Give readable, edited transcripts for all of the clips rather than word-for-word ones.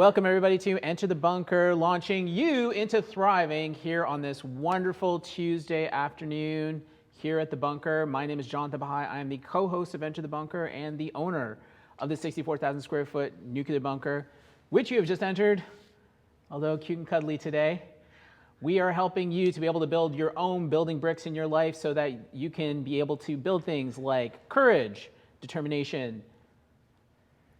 Welcome everybody to Enter the Bunker, launching you into thriving here on this wonderful Tuesday afternoon here at the Bunker. My name is Jonathan Bahai. I am the co-host of Enter the Bunker and the owner of the 64,000 square foot nuclear bunker, which you have just entered, although cute and cuddly today. We are helping you to be able to build your own building bricks in your life so that you can be able to build things like courage, determination,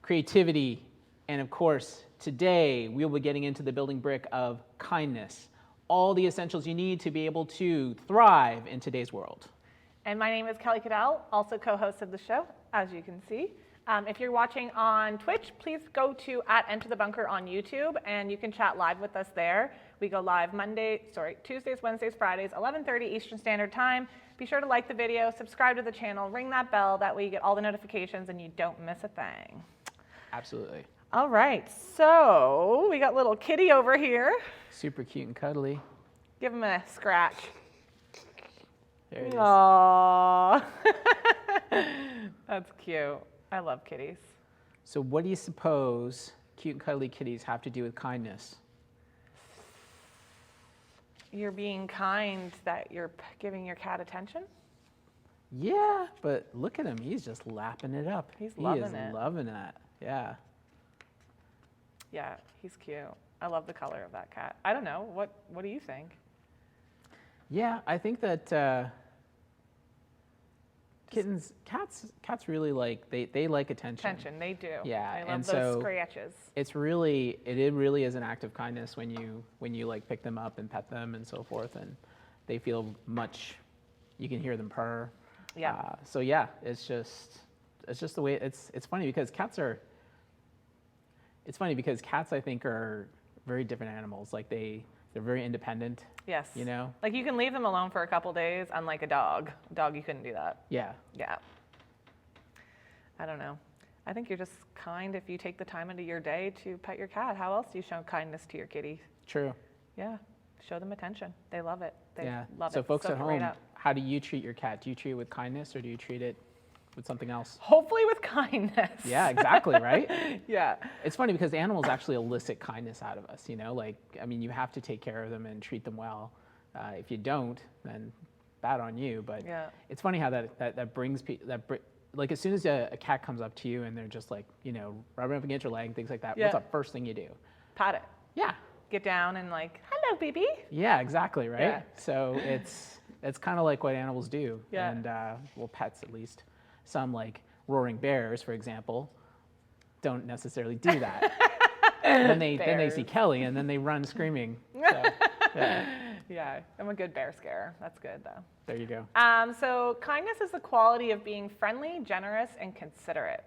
creativity, and of course, today we will be getting into the building brick of kindness. All the essentials you need to be able to thrive in today's world. And my name is Kelly Cadell, also co-host of the show, as you can see. If you're watching on Twitch, please go to @EnterTheBunker on YouTube, and you can chat live with us there. We go live Tuesdays, Wednesdays, Fridays, 11:30 Eastern Standard Time. Be sure to like the video, subscribe to the channel, ring that bell. That way you get all the notifications and you don't miss a thing. Absolutely. All right, so we got little kitty over here. Super cute and cuddly. Give him a scratch. There it is. Aww. That's cute. I love kitties. So what do you suppose cute and cuddly kitties have to do with kindness? You're being kind that you're giving your cat attention? Yeah, but look at him. He's just lapping it up. He's loving it. He is loving that. Yeah. Yeah, he's cute. I love the color of that cat. I don't know. What do you think? Yeah, I think that cats really like, they like attention. Attention, they do. Yeah, I love and those so scratches. it really is an act of kindness when you like pick them up and pet them and so forth, and they feel much. You can hear them purr. Yeah. So yeah, it's just the way it's funny because cats I think are very different animals. Like they're very independent. Yes. You know? Like you can leave them alone for a couple days, unlike a dog. A dog, you couldn't do that. Yeah. Yeah. I don't know. I think you're just kind if you take the time into your day to pet your cat. How else do you show kindness to your kitty? True. Yeah. Show them attention. They love it. They love it. So folks Soak at it right home, up. how do you treat your cat? Do you treat it with kindness or do you treat it with something else? Hopefully with kindness. Yeah, exactly, right? Yeah. It's funny because animals actually elicit kindness out of us, you know? Like, I mean, you have to take care of them and treat them well. If you don't, then bad on you. But Yeah. it's funny how that brings people, like as soon as a cat comes up to you and they're just like, you know, rubbing up against your leg, things like that, Yeah. what's the first thing you do? Pat it. Yeah. Get down and like, hello, baby. Yeah, exactly, right? Yeah. So it's kind of like what animals do. Yeah. And, well, pets at least. Some like roaring bears, for example, don't necessarily do that. then they see Kelly and then they run screaming. So, yeah. Yeah, I'm a good bear scarer. That's good though. There you go. So kindness is the quality of being friendly, generous, and considerate.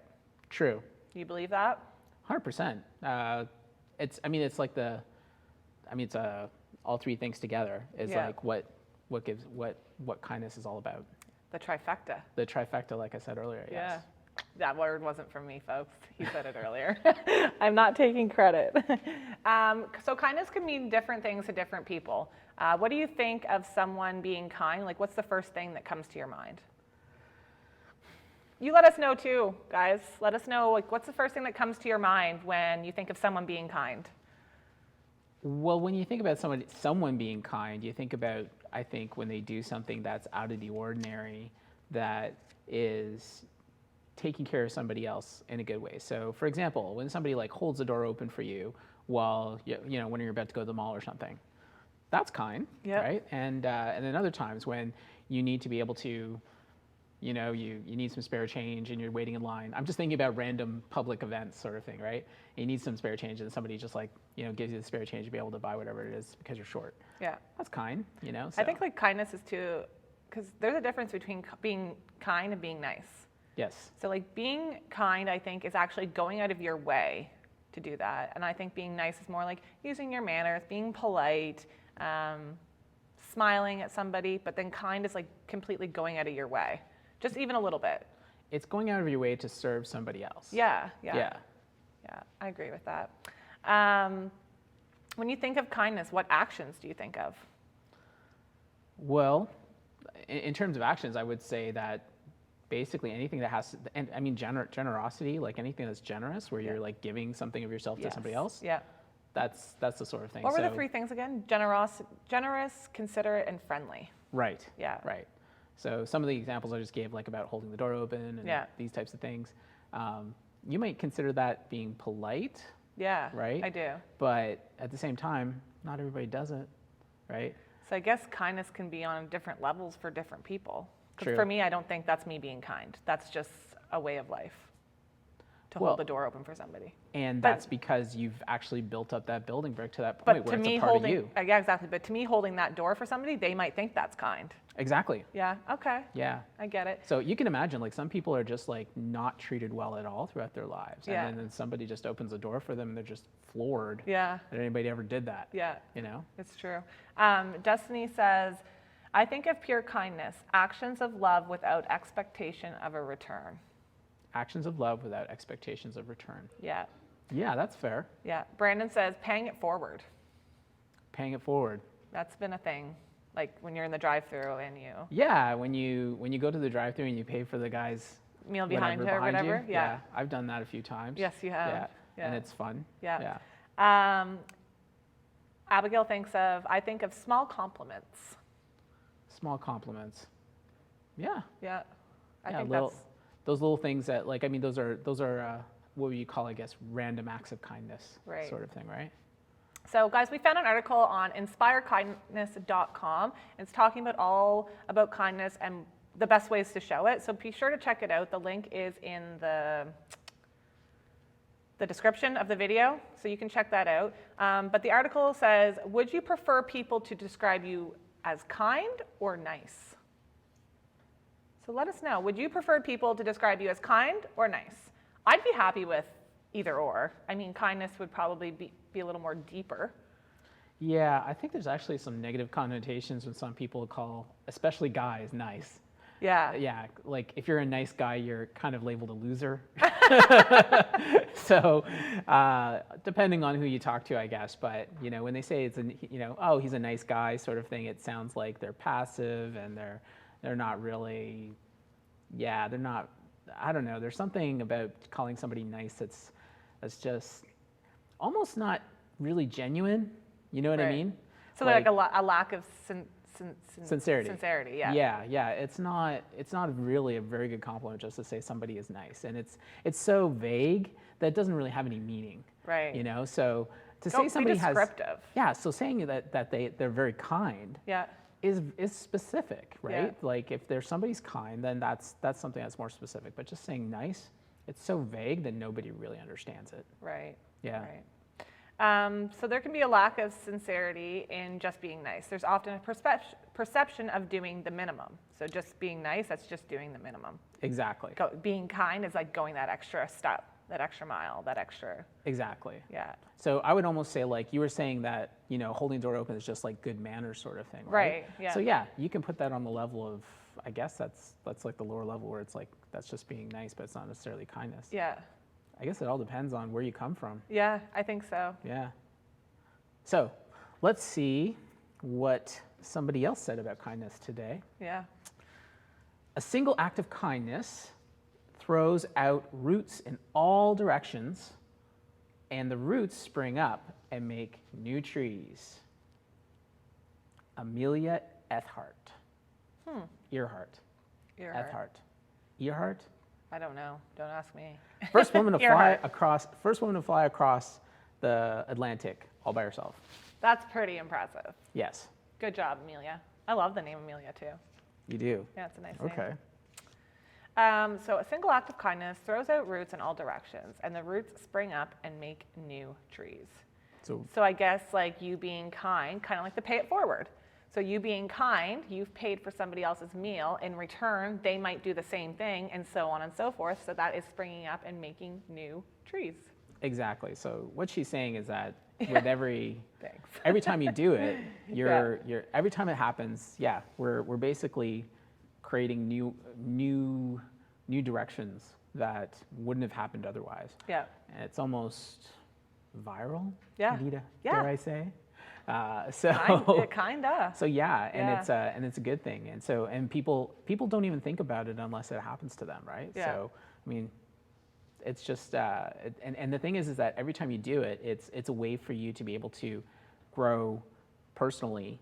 True. Do you believe that? 100%. It's all three things together is Yeah. like what kindness is all about. The trifecta. The trifecta, like I said earlier. Yes. Yeah. That word wasn't from me, folks. He said it earlier. I'm not taking credit. So kindness can mean different things to different people. What do you think of someone being kind? Like, what's the first thing that comes to your mind? You let us know too, guys. Let us know, like, what's the first thing that comes to your mind when you think of someone being kind? Well, when you think about someone being kind, you think about, I think, when they do something that's out of the ordinary, that is taking care of somebody else in a good way. So, for example, when somebody like holds the door open for you while when you're about to go to the mall or something, that's kind, Yep. right? And then other times when you need to be able to, you need some spare change and you're waiting in line. I'm just thinking about random public events sort of thing, right? And you need some spare change and somebody just like, gives you the spare change to be able to buy whatever it is because you're short. Yeah. That's kind, So. I think like kindness is too, because there's a difference between being kind and being nice. Yes. So like being kind, I think, is actually going out of your way to do that. And I think being nice is more like using your manners, being polite, smiling at somebody, but then kind is like completely going out of your way. Just even a little bit. It's going out of your way to serve somebody else. Yeah. Yeah. Yeah, I agree with that. When you think of kindness, what actions do you think of? Well, in terms of actions, I would say that basically anything that has, and I mean generosity, like anything that's generous, where you're like giving something of yourself to somebody else. Yeah. That's the sort of thing. What were the 3 things again? Generous, considerate, and friendly. Right. Yeah. Right. So some of the examples I just gave, like about holding the door open and these types of things, you might consider that being polite. Yeah. Right. I do. But at the same time, not everybody does it. Right. So I guess kindness can be on different levels for different people. True. For me, I don't think that's me being kind. That's just a way of life. To hold the door open for somebody. And that's because you've actually built up that building brick to that point where it's a part of you. Yeah, exactly. But to me, holding that door for somebody, they might think that's kind. Exactly. Yeah, okay. Yeah. I get it. So you can imagine, like, some people are just like not treated well at all throughout their lives. Yeah. And then somebody just opens a door for them and they're just floored that anybody ever did that. Yeah. You know? It's true. Destiny says, I think of pure kindness, actions of love without expectation of a return. Actions of love without expectations of return. Yeah. Yeah, that's fair. Yeah. Brandon says, paying it forward. Paying it forward. That's been a thing. Like when you're in the drive-thru and you. Yeah, when you go to the drive-thru and you pay for the guy's meal behind her or whatever. You. Yeah. I've done that a few times. Yes, you have. Yeah. And it's fun. Yeah. Abigail I think of small compliments. Small compliments. Yeah. Yeah. I think those little things that, like, I mean, those are what you call, I guess, random acts of kindness, sort of thing, right? So, guys, we found an article on inspirekindness.com. It's talking all about kindness and the best ways to show it. So be sure to check it out. The link is in the description of the video, so you can check that out. But the article says, would you prefer people to describe you as kind or nice? So let us know. Would you prefer people to describe you as kind or nice? I'd be happy with either or. I mean, kindness would probably be a little more deeper. Yeah, I think there's actually some negative connotations when some people call, especially guys, nice. Yeah. Yeah, like if you're a nice guy, you're kind of labeled a loser. So, depending on who you talk to, I guess. But, you know, when they say oh, he's a nice guy sort of thing, it sounds like they're passive and they're not really, they're not, I don't know. There's something about calling somebody nice that's just almost not really genuine. You know what I mean? So like a lack of sincerity. Sincerity, yeah. Yeah. It's not really a very good compliment just to say somebody is nice, and it's so vague that it doesn't really have any meaning. Right. You know, so to say somebody has descriptive. So saying that they're very kind. Yeah. Is specific, right? Yeah. Like if somebody's kind, then that's something that's more specific. But just saying nice, it's so vague that nobody really understands it. Right. Yeah. Right. So there can be a lack of sincerity in just being nice. There's often a perception of doing the minimum. So just being nice, that's just doing the minimum. Exactly. Being kind is like going that extra step, that extra mile, that extra. Exactly. Yeah. So I would almost say, like you were saying, that, you know, holding the door open is just like good manners sort of thing, right? Yeah. So yeah, you can put that on the level of, I guess that's like the lower level where it's like, that's just being nice, but it's not necessarily kindness. Yeah. I guess it all depends on where you come from. Yeah, I think so. Yeah. So let's see what somebody else said about kindness today. Yeah. A single act of kindness throws out roots in all directions, and the roots spring up and make new trees. Amelia Earhart. Earhart. Earhart. Earhart? I don't know. Don't ask me. First woman to fly across the Atlantic all by herself. That's pretty impressive. Yes. Good job, Amelia. I love the name Amelia too. You do? Yeah, it's a nice Okay. name. So a single act of kindness throws out roots in all directions, and the roots spring up and make new trees. So I guess like you being kind of like the pay it forward. So you being kind, you've paid for somebody else's meal. In return, they might do the same thing, and so on and so forth. So that is springing up and making new trees. Exactly. So what she's saying is that with every Thanks. every time you do it, you're every time it happens, we're basically creating new directions that wouldn't have happened otherwise. Yeah. And it's almost viral. Yeah. Anita, Yeah. dare I say? Kinda. So yeah, and Yeah. it's a good thing. And people don't even think about it unless it happens to them, right? Yeah. So I mean, it's just and the thing is that every time you do it, it's a way for you to be able to grow personally,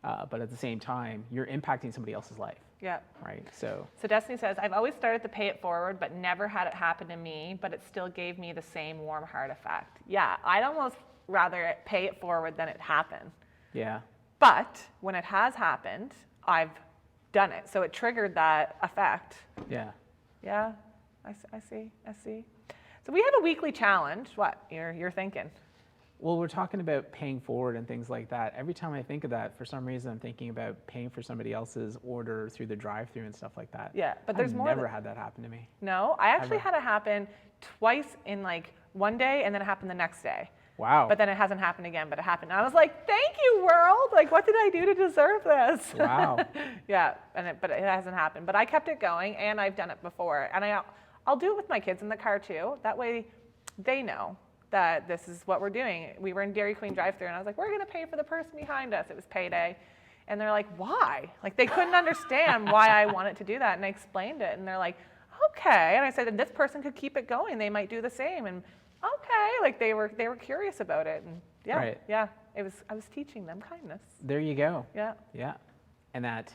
but at the same time, you're impacting somebody else's life. Yeah. Right. So Destiny says, I've always started to pay it forward, but never had it happen to me, but it still gave me the same warm heart effect. Yeah, I'd almost rather pay it forward than it happen. yeah. But when it has happened, I've done it. So it triggered that effect. Yeah. Yeah, I see. So we have a weekly challenge. What, you're thinking? Well, we're talking about paying forward and things like that. Every time I think of that, for some reason, I'm thinking about paying for somebody else's order through the drive-through and stuff like that. Yeah, but there's more. I've never had that happen to me. No, I actually Ever. had it happen twice in like one day, and then it happened the next day. Wow. But then it hasn't happened again, but it happened. I was like, thank you, world. Like, what did I do to deserve this? Wow. Yeah, but it hasn't happened. But I kept it going, and I've done it before. And I'll do it with my kids in the car, too. That way they know that this is what we're doing. We were in Dairy Queen drive-thru, and I was like, we're going to pay for the person behind us. It was payday. And they're like, why? Like, they couldn't understand why I wanted to do that. And I explained it, and they're like, okay. And I said, and this person could keep it going. They might do the same. And okay, like they were curious about it, and yeah, Right. yeah, I was teaching them kindness. There you go. Yeah. Yeah. And that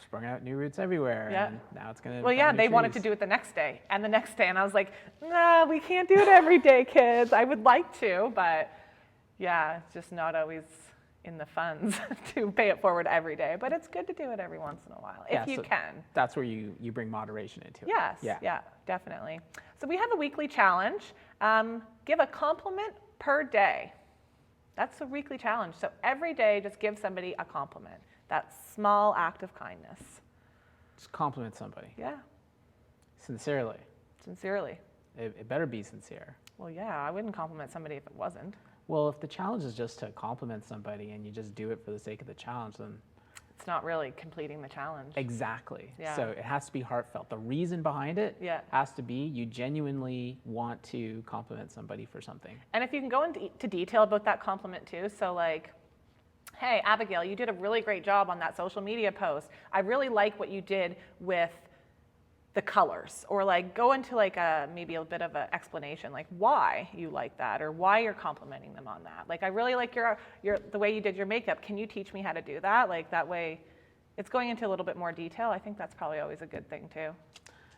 sprung out new roots everywhere. Yeah. And now it's going to. Well, yeah, they wanted to do it the next day, and the next day, and I was like, no, we can't do it every day, kids. I would like to, but yeah, it's just not always in the funds to pay it forward every day. But it's good to do it every once in a while if you can. That's where you bring moderation into it. Yes. Yeah. Yeah, definitely. So we have a weekly challenge. Give a compliment per day. That's a weekly challenge. So every day, just give somebody a compliment. That small act of kindness. Just compliment somebody. Yeah, Sincerely. sincerely. It better be sincere. Well, yeah, I wouldn't compliment somebody if it wasn't. Well, if the challenge is just to compliment somebody and you just do it for the sake of the challenge, then It's not really completing the challenge. exactly. Yeah. So it has to be heartfelt. The reason behind it Yeah. has to be you genuinely want to compliment somebody for something. And if you can go into detail about that compliment too, so like, hey, Abigail, you did a really great job on that social media post. I really like what you did with the colors, or like go into like maybe a bit of an explanation, like why you like that, or why you're complimenting them on that. Like, I really like the way you did your makeup. Can you teach me how to do that? Like, that way, it's going into a little bit more detail. I think that's probably always a good thing too.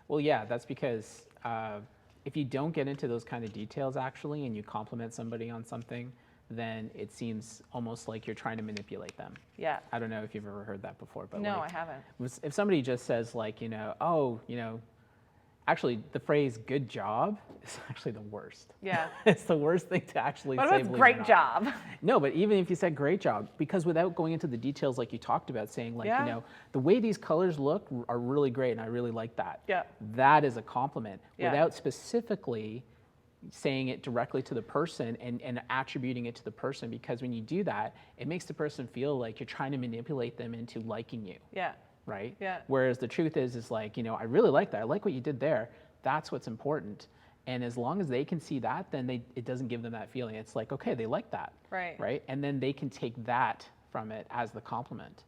Well, yeah, that's because if you don't get into those kind of details actually, and you compliment somebody on something, then it seems almost like you're trying to manipulate them. Yeah. I don't know if you've ever heard that before, but No, like, I haven't. if somebody just says like, actually the phrase "good job" is actually the worst. Yeah. It's the worst thing to actually What say. about believe it or great not. job? No, but even if you said great job, because without going into the details like you talked about, saying like, Yeah. the way these colors look are really great and I really like that. Yeah. That is a compliment Yeah. without specifically saying it directly to the person and attributing it to the person, because when you do that, it makes the person feel like you're trying to manipulate them into liking you. Yeah. Right? Yeah. Whereas the truth is like, I really like that. I like what you did there. That's what's important. And as long as they can see that, then it doesn't give them that feeling. It's like, okay, they like that. Right. Right? And then they can take that from it as the compliment.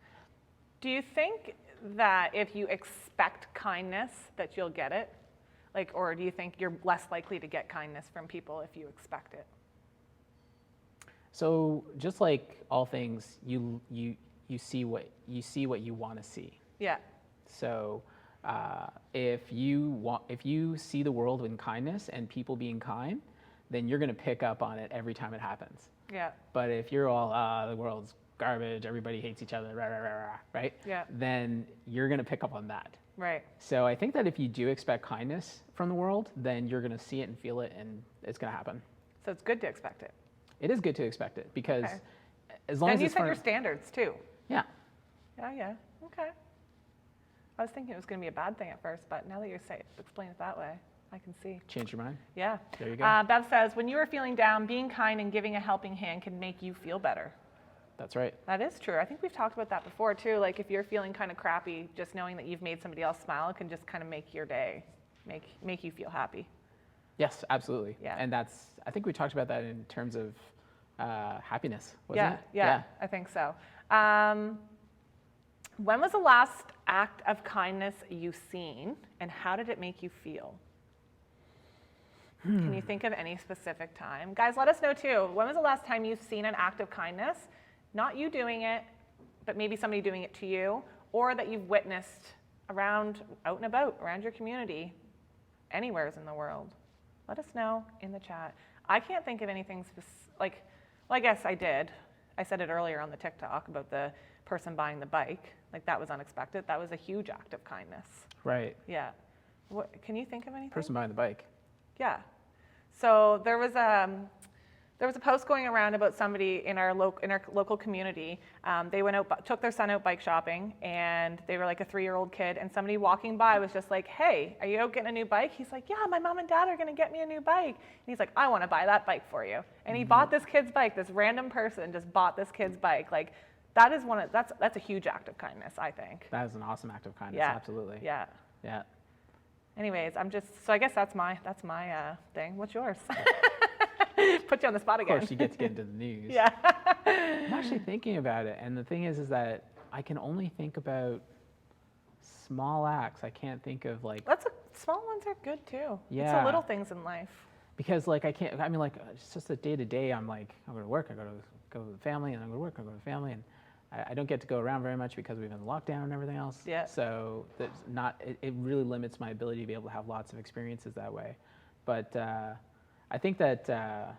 Do you think that if you expect kindness that you'll get it? Like, or do you think you're less likely to get kindness from people if you expect it? So just like all things, you see what you want to see. Yeah. So if you see the world in kindness and people being kind, then you're going to pick up on it every time it happens. Yeah. But if you're all the world's garbage, everybody hates each other, rah, rah, rah, rah, right? Yeah. Then you're going to pick up on that. Right. So I think that if you do expect kindness from the world, then you're going to see it and feel it, and it's going to happen. So it's good to expect it. It is good to expect it, because Okay. as long And as you it's set from, your standards too. yeah. Yeah, yeah. Okay. I was thinking it was going to be a bad thing at first, but now that you explain it that way, I can see. Change your mind. Yeah. There you go. Bev says, when you are feeling down, being kind and giving a helping hand can make you feel better. That's right. That is true. I think we've talked about that before too. Like, if you're feeling kind of crappy, just knowing that you've made somebody else smile can just kind of make your day, make you feel happy. Yes, absolutely. Yeah. And I think we talked about that in terms of happiness, wasn't it? Yeah, I think so. When was the last act of kindness you've seen, and how did it make you feel? Can you think of any specific time? Guys, let us know too. When was the last time you've seen an act of kindness? Not you doing it, but maybe somebody doing it to you, or that you've witnessed around, out and about, around your community, anywheres in the world. Let us know in the chat. I can't think of anything well, I guess I did. I said it earlier on the TikTok about the person buying the bike. Like, that was unexpected. That was a huge act of kindness. Right. Yeah. Can you think of anything? Person buying the bike. Yeah. So there was a post going around about somebody in our local community. They went out, took their son out bike shopping, and they were like a 3-year-old kid. And somebody walking by was just like, "Hey, are you out getting a new bike?" He's like, "Yeah, my mom and dad are going to get me a new bike." And he's like, "I want to buy that bike for you." And he bought this kid's bike. This random person just bought this kid's bike. Like, that is that's a huge act of kindness, I think. That is an awesome act of kindness. Yeah. Absolutely. Yeah. Yeah. Anyways, so I guess that's my thing. What's yours? Put you on the spot again. Of course, you get to get into the news. Yeah. I'm actually thinking about it, and the thing is that I can only think about small acts. I can't think of Small ones are good too. Yeah. It's the little things in life. because it's just a day to day. I'm like, I go to work, I go to the family, and I go to work, I go to the family, and I don't get to go around very much because we've been in lockdown and everything else. Yeah. So it really limits my ability to be able to have lots of experiences that way. But I think that I'm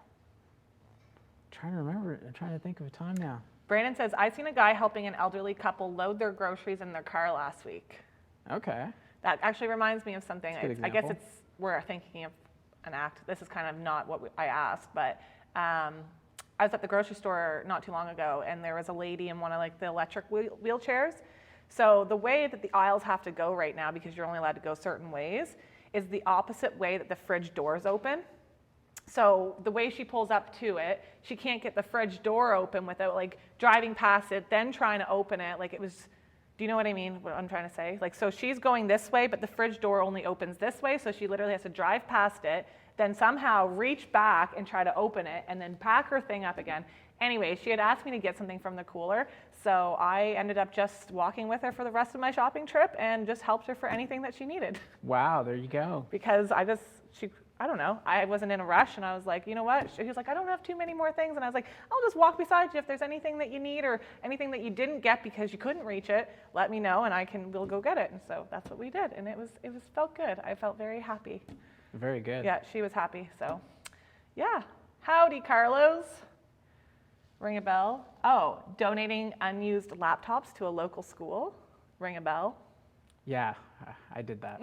trying to think of a time now. Brandon says, "I seen a guy helping an elderly couple load their groceries in their car last week." Okay. That actually reminds me of something. That's a good I guess example. we're thinking of an act. This is kind of not what I asked, but I was at the grocery store not too long ago, and there was a lady in one of the electric wheelchairs. So the way that the aisles have to go right now, because you're only allowed to go certain ways, is the opposite way that the fridge doors open. So the way she pulls up to it, she can't get the fridge door open without driving past it, then trying to open it. Do you know what I mean, what I'm trying to say? So she's going this way, but the fridge door only opens this way, so she literally has to drive past it, then somehow reach back and try to open it, and then pack her thing up again. Anyway, she had asked me to get something from the cooler, so I ended up just walking with her for the rest of my shopping trip and just helped her for anything that she needed. Wow, there you go. Because I don't know, I wasn't in a rush, and I was like, you know what? He was like, "I don't have too many more things," and I was like, "I'll just walk beside you. If there's anything that you need or anything that you didn't get because you couldn't reach it, let me know, and we'll go get it." And so that's what we did, and it felt good. I felt very happy. Very good. Yeah, she was happy. So, yeah. Howdy, Carlos. Ring a bell. Oh, donating unused laptops to a local school. Ring a bell. Yeah, I did that.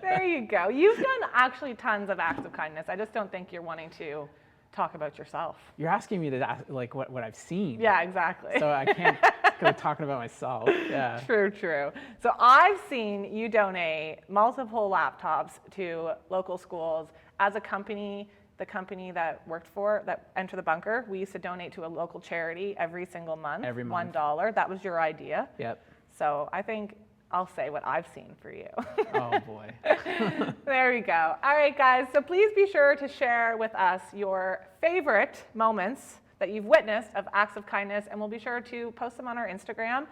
There you go. You've done actually tons of acts of kindness. I just don't think you're wanting to talk about yourself. You're asking me to ask, what I've seen. Yeah, exactly. So I can't go talking about myself. Yeah. True. So I've seen you donate multiple laptops to local schools as a company. The company that worked that Enter the Bunker, we used to donate to a local charity every single month. Every month. $1. That was your idea. Yep. So I think I'll say what I've seen for you. Oh boy. There you go. All right, guys. So please be sure to share with us your favorite moments that you've witnessed of acts of kindness, and we'll be sure to post them on our Instagram.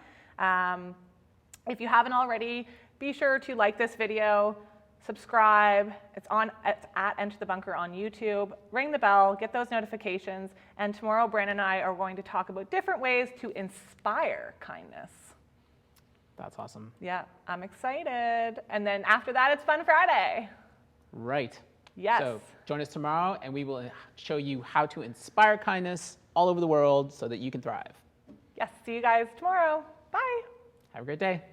If you haven't already, be sure to like this video, subscribe. It's at Enter the Bunker on YouTube. Ring the bell, get those notifications, and tomorrow Brandon and I are going to talk about different ways to inspire kindness. That's awesome. Yeah, I'm excited. And then after that, it's Fun Friday. Right. Yes. So join us tomorrow, and we will show you how to inspire kindness all over the world so that you can thrive. Yes, see you guys tomorrow. Bye. Have a great day.